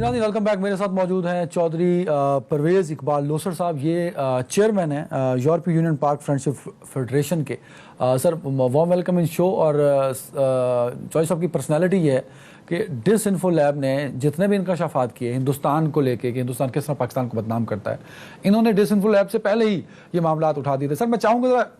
नाज़रीन welcome back. मेरे साथ मौजूद हैं चौधरी परवेज़ इकबाल लोसर साहब। ये चेयरमैन हैं यूरोपीय यूनियन पाक फ्रेंडशिप फेडरेशन के। Sir warm welcome in show. और चौधरी साहब की पर्सनैलिटी ये है कि डिसइन्फो लैब ने जितने भी इंकशाफात किए हिंदुस्तान को लेके कि हिंदुस्तान किस तरह पाकिस्तान को बदनाम करता है, इन्होंने डिसइन्फो लैब से पहले ही ये मामला उठा दिए थे। सर मैं चाहूँगा ज़रा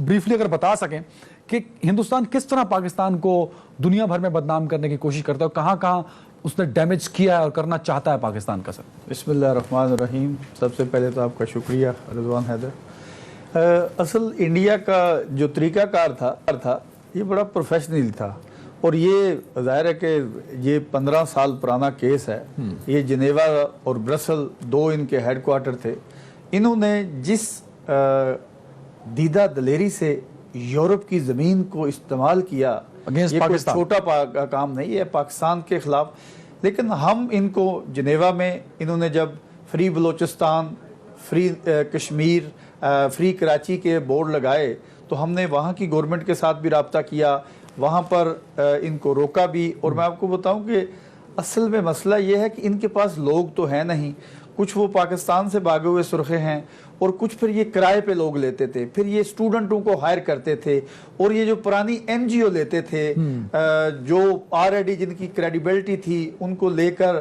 ब्रीफली अगर बता सकें कि हिंदुस्तान किस तरह पाकिस्तान को दुनिया भर में बदनाम करने की कोशिश करता है और कहाँ कहाँ उसने डैमेज किया है और करना चाहता है पाकिस्तान का। सर बिस्मिल्लाहिर्रहमानिर्रहीम। सबसे पहले तो आपका शुक्रिया रिजवान हैदर। असल इंडिया का जो तरीक़ाकार था ये बड़ा प्रोफेशनल था और ये ज़ाहिर है कि ये 15 साल पुराना केस है। ये जिनेवा और ब्रसल दो इनके हेडक्वार्टर थे। इन्होंने जिस दीदा दलेरी से यूरोप की ज़मीन को इस्तेमाल किया, ये कोई छोटा काम नहीं है पाकिस्तान के खिलाफ। लेकिन हम इनको जिनेवा में इन्होंने जब free Balochistan, free Kashmir, free Karachi के बोर्ड लगाए तो हमने वहाँ की गवर्नमेंट के साथ भी रब्ता किया, वहाँ पर इनको रोका भी। और मैं आपको बताऊँ कि असल में मसला ये है कि इनके पास लोग तो हैं नहीं, कुछ वो पाकिस्तान से भागे हुए सुरखे हैं और कुछ फिर ये किराए पे लोग लेते थे, फिर ये स्टूडेंटों को हायर करते थे और ये जो पुरानी एनजीओ लेते थे जो ऑलरेडी जिनकी क्रेडिबिलिटी थी उनको लेकर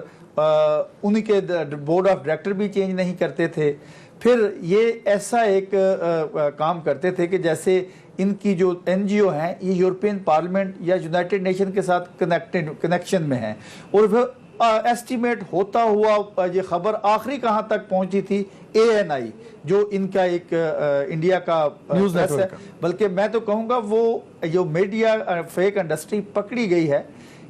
उन्हीं के बोर्ड ऑफ डायरेक्टर भी चेंज नहीं करते थे। फिर ये ऐसा एक काम करते थे कि जैसे इनकी जो एनजीओ हैं ये यूरोपियन पार्लियामेंट या यूनाइटेड नेशन के साथ कनेक्शन में है। और फिर एस्टिमेट होता हुआ ये खबर आखिरी कहाँ तक पहुंची थी, ANI जो इनका एक इंडिया का न्यूज़ है, बल्कि मैं तो कहूँगा वो जो मीडिया फेक इंडस्ट्री पकड़ी गई है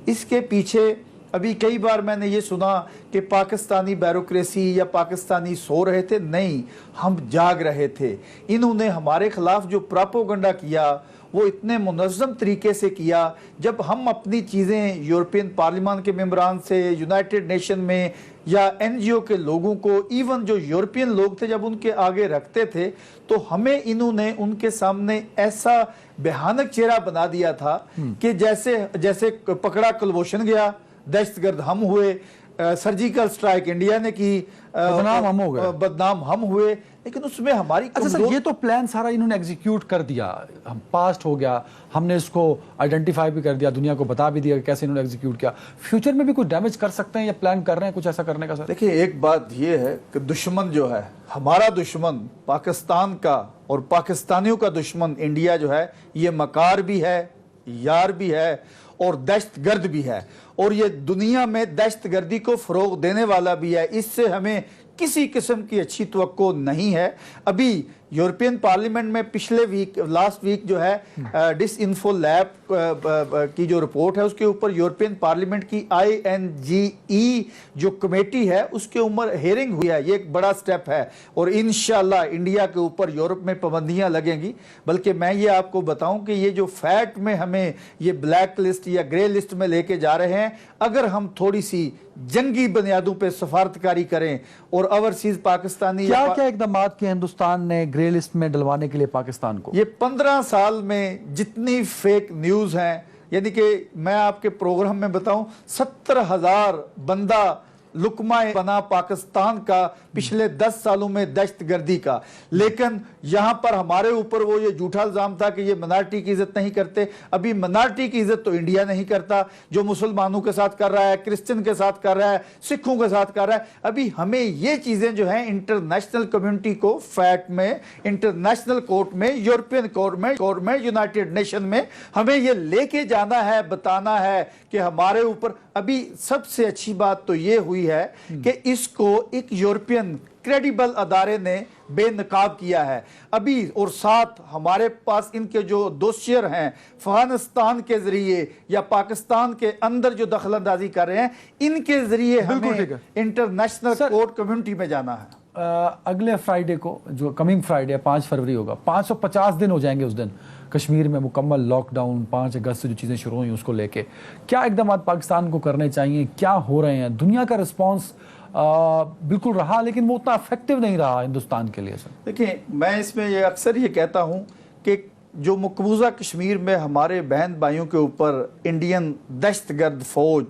इसके पीछे अभी कई बार मैंने ये सुना कि पाकिस्तानी ब्यूरोक्रेसी या पाकिस्तानी सो रहे थे। नहीं, हम जाग रहे थे। इन्होंने हमारे खिलाफ जो प्रोपेगेंडा किया वो इतने मुनज़्ज़म तरीके से किया। जब हम अपनी चीज़ें यूरोपियन पार्लियामेंट के मेंबरान से, यूनाइटेड नेशन में या एनजीओ के लोगों को, इवन जो यूरोपियन लोग थे जब उनके आगे रखते थे तो हमें इन्होंने उनके सामने ऐसा भयानक चेहरा बना दिया था कि जैसे पकड़ा कुलभूषण गया, दहशतगर्द हम हुए, सर्जिकल स्ट्राइक इंडिया ने की, बदनाम हम हुए। लेकिन उसमें हमारी अच्छा सर, ये तो प्लान सारा इन्होंने एग्जीक्यूट कर दिया, हम पास्ट हो गया, हमने इसको आइडेंटिफाई भी कर दिया, दुनिया को बता भी दिया कि कैसे इन्होंने एग्जीक्यूट किया। फ्यूचर में भी कुछ डैमेज कर सकते हैं या प्लान कर रहे हैं कुछ ऐसा करने का? सर देखिए, एक बात ये है कि दुश्मन जो है, हमारा दुश्मन पाकिस्तान का और पाकिस्तानियों का दुश्मन इंडिया जो है, ये मकार भी है, यार भी है और दहशतगर्द भी है और ये दुनिया में दहशतगर्दी को फरोग देने वाला भी है। इससे हमें किसी किस्म की अच्छी तवक्को नहीं है। अभी यूरोपियन पार्लियामेंट में पिछले वीक, लास्ट वीक जो है डिसइन्फो लैब की जो रिपोर्ट है उसके ऊपर यूरोपियन पार्लियामेंट की INGE जो कमेटी है उसके ऊपर हेयरिंग हुई है। ये एक बड़ा स्टेप है और इंशाल्लाह इंडिया के ऊपर यूरोप में पाबंदियां लगेंगी। बल्कि मैं ये आपको बताऊं कि ये जो फैट में हमें ये ब्लैक लिस्ट या ग्रे लिस्ट में लेके जा रहे हैं, अगर हम थोड़ी सी जंगी बुनियादों पे सफारतकारी करें और ओवरसीज पाकिस्तानी क्या इकदाम किए हिंदुस्तान ने ग्रे लिस्ट में डलवाने के लिए पाकिस्तान को? ये 15 साल में जितनी फेक न्यूज हैं, यानी कि मैं आपके प्रोग्राम में बताऊं 70,000 बंदा लुकमा बना पाकिस्तान का पिछले 10 सालों में दहशतगर्दी का। लेकिन यहाँ पर हमारे ऊपर वो ये झूठा इल्जाम था कि ये मिनॉरिटी की इज्जत नहीं करते। अभी मिनॉरिटी की इज्जत तो इंडिया नहीं करता, जो मुसलमानों के साथ कर रहा है, क्रिश्चियन के साथ कर रहा है, सिखों के साथ कर रहा है। अभी हमें ये चीजें जो है इंटरनेशनल कम्युनिटी को फैट में, इंटरनेशनल कोर्ट में, यूरोपियन कोर्ट में, यूनाइटेड नेशन में हमें ये लेके जाना है, बताना है कि हमारे ऊपर। अभी सबसे अच्छी बात तो ये हुई है कि इसको एक यूरोपियन क्रेडिबल अदारे ने बेनकाब किया है अभी। और साथ हमारे पास इनके जो दोषियर हैं अफगानिस्तान के जरिए या पाकिस्तान के अंदर जो दखल अंदाजी कर रहे हैं, इनके जरिए हमें इंटरनेशनल कोर्ट कम्युनिटी में जाना है। अगले फ्राइडे को, जो कमिंग फ्राइडे 5 फरवरी होगा, 550 दिन हो जाएंगे उस दिन कश्मीर में मुकम्मल लॉकडाउन, 5 अगस्त से जो चीज़ें शुरू हुई उसको लेके क्या इकदाम पाकिस्तान को करने चाहिए, क्या हो रहे हैं? दुनिया का रिस्पांस बिल्कुल रहा लेकिन वो उतना इफेक्टिव नहीं रहा हिंदुस्तान के लिए। सर देखिए, मैं इसमें ये अक्सर ये कहता हूँ कि जो मकबूजा कश्मीर में हमारे बहन भाइयों के ऊपर इंडियन दहशतगर्द फौज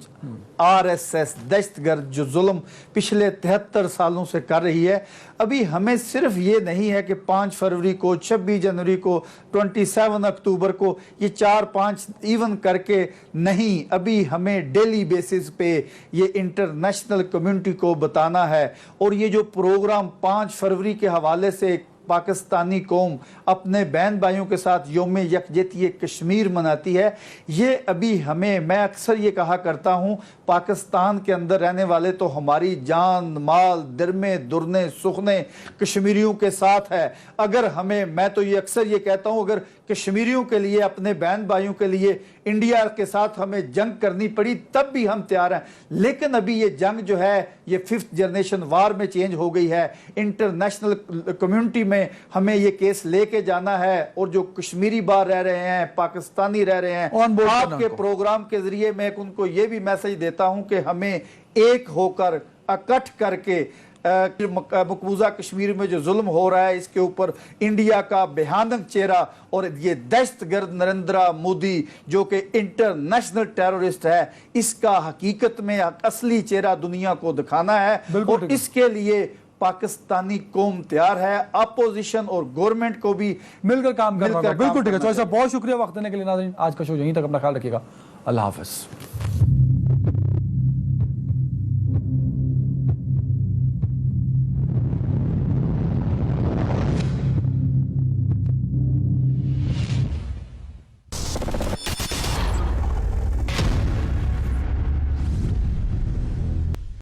आरएसएस दहशतगर्द जो जुल्म पिछले 73 सालों से कर रही है, अभी हमें सिर्फ ये नहीं है कि 5 फरवरी को, 26 जनवरी को, 27 अक्टूबर को ये 4-5 इवन करके नहीं, अभी हमें डेली बेसिस पे ये इंटरनेशनल कम्युनिटी को बताना है। और ये जो प्रोग्राम 5 फरवरी के हवाले से पाकिस्तानी कौम अपने बहन भाइयों के साथ यौम यकजहती कश्मीर मनाती है, ये अभी हमें, मैं अक्सर ये कहा करता हूँ, पाकिस्तान के अंदर रहने वाले तो हमारी जान माल दिरमे दुरने सुखने कश्मीरियों के साथ है। अगर हमें, मैं तो ये अक्सर ये कहता हूँ, अगर कश्मीरियों के लिए, अपने बहन भाइयों के लिए इंडिया के साथ हमें जंग करनी पड़ी तब भी हम तैयार हैं। लेकिन अभी ये जंग जो है ये 5th जनरेशन वार में चेंज हो गई है। इंटरनेशनल कम्युनिटी में हमें ये केस लेके जाना है, और जो कश्मीरी बाहर रह रहे हैं, पाकिस्तानी रह रहे हैं, On board करना आपके उनको। प्रोग्राम के जरिए मैं उनको ये भी मैसेज देता हूं कि हमें एक होकर इकट्ठ करके मकबूजा कश्मीर में जो जुल्म हो रहा है इसके ऊपर इंडिया का भयानक चेहरा, और ये दहशतगर्द नरेंद्र मोदी जो कि इंटरनेशनल टेररिस्ट है, इसका हकीकत में असली चेहरा दुनिया को दिखाना है। बिल्कुल और ठीक है। इसके लिए पाकिस्तानी कौम तैयार है, अपोजिशन और गवर्नमेंट को भी मिलकर काम करना होगा। मिलकर काम बिल्कुल ठीक है। करना चौधरी साहब बहुत शुक्रिया वक्त देने के लिए। नाज़रीन, आज का शो यहीं तक, अपना ख्याल रखिएगा। अल्लाह हाफिज।